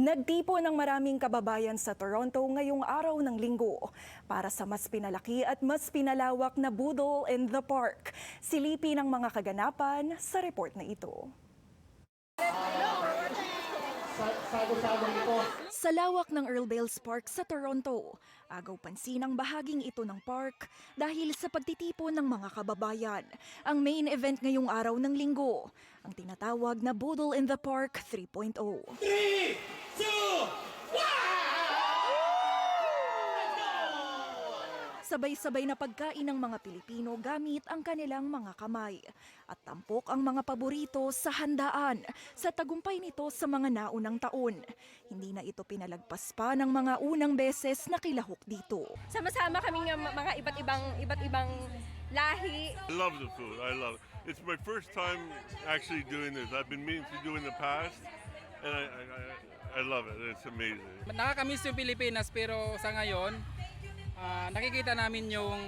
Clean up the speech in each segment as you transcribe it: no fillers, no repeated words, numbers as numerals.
Nagtipo ng maraming kababayan sa Toronto ngayong araw ng Linggo para sa mas pinalaki at mas pinalawak na Boodle in the Park. Silipin ang mga kaganapan sa report na ito. Sa lawak ng Earl Bales Park sa Toronto, agaw pansin ang bahaging ito ng park dahil sa pagtitipon ng mga kababayan. Ang main event ngayong araw ng Linggo, ang tinatawag na Boodle in the Park 3.0. 3, 2, 1! Sabay-sabay na pagkain ng mga Pilipino gamit ang kanilang mga kamay. At tampok ang mga paborito sa handaan sa tagumpay nito sa mga naunang taon. Hindi na ito pinalagpas pa ng mga unang beses na kilahok dito. Sama-sama kaming mga iba't ibang lahi. I love the food. I love it. It's my first time actually doing this. I've been meaning to do in the past, and I love it. It's amazing. Nakakamiss yung Pilipinas pero sa ngayon, nakikita namin yung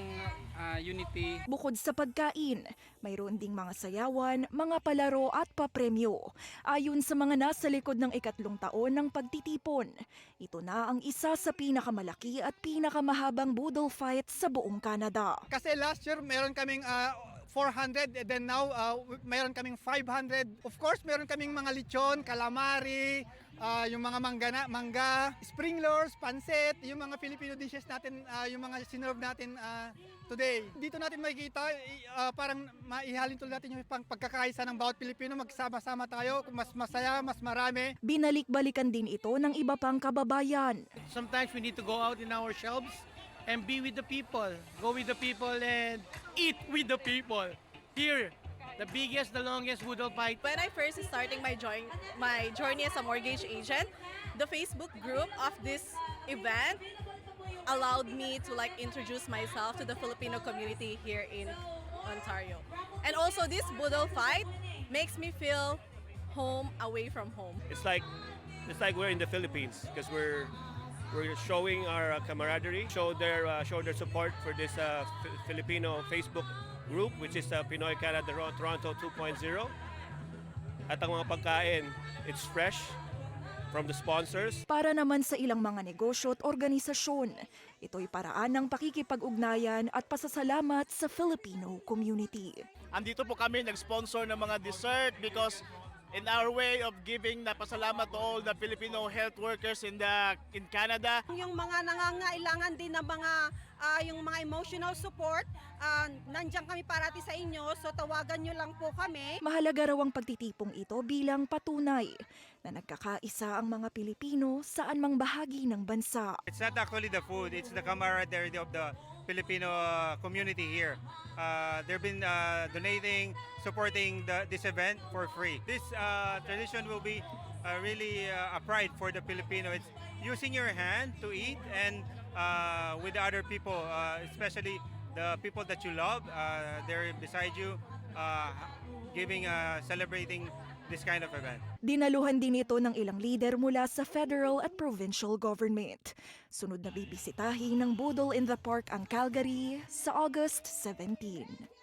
unity. Bukod sa pagkain, mayroon ding mga sayawan, mga palaro at papremyo. Ayon sa mga nasa likod ng ikatlong taon ng pagtitipon, ito na ang isa sa pinakamalaki at pinakamahabang boodle fight sa buong Canada. Kasi last year meron kaming 400 and then now meron kaming 500. Of course, meron kaming mga lechon, calamari, yung mga mangga, spring rolls, pancit, yung mga Filipino dishes natin, yung mga sinerve natin today. Dito natin makikita, parang maihalin tuloy natin yung pagkakaisa ng bawat Pilipino, magsama-sama tayo, mas masaya, mas marami. Binalik-balikan din ito ng iba pang kababayan. Sometimes we need to go out in our shelves and be with the people. Go with the people and eat with the people. Here, the biggest, the longest boodle fight. When I first starting my journey as a mortgage agent, the Facebook group of this event allowed me to introduce myself to the Filipino community here in Ontario. And also this boodle fight makes me feel home away from home. It's like we're in the Philippines because we're showing our camaraderie, show their support for this Filipino Facebook group, which is Pinoy Canada Toronto 2.0. At ang mga pagkain, it's fresh from the sponsors. Para naman sa ilang mga negosyo at organisasyon, ito'y paraan ng pakikipag-ugnayan at pasasalamat sa Filipino community. Andito po kami nag-sponsor ng mga dessert because in our way of giving na pasalamat to all the Filipino health workers in Canada. Yung mga nangangailangan din ng mga yung mga emotional support, nandiyan kami parati sa inyo, so tawagan nyo lang po kami. Mahalaga raw ang pagtitipong ito bilang patunay na nagkakaisa ang mga Pilipino saan mang bahagi ng bansa. It's not actually the food, it's the camaraderie of the Filipino community here. They've been donating, supporting this event for free. This tradition will be really a pride for the Filipino. It's using your hand to eat and with the other people, especially the people that you love, they're beside you, celebrating this kind of event. Dinaluhan din ito ng ilang leader mula sa federal at provincial government. Sunod na bibisitahin ng Boodle in the Park ang Calgary sa August 17.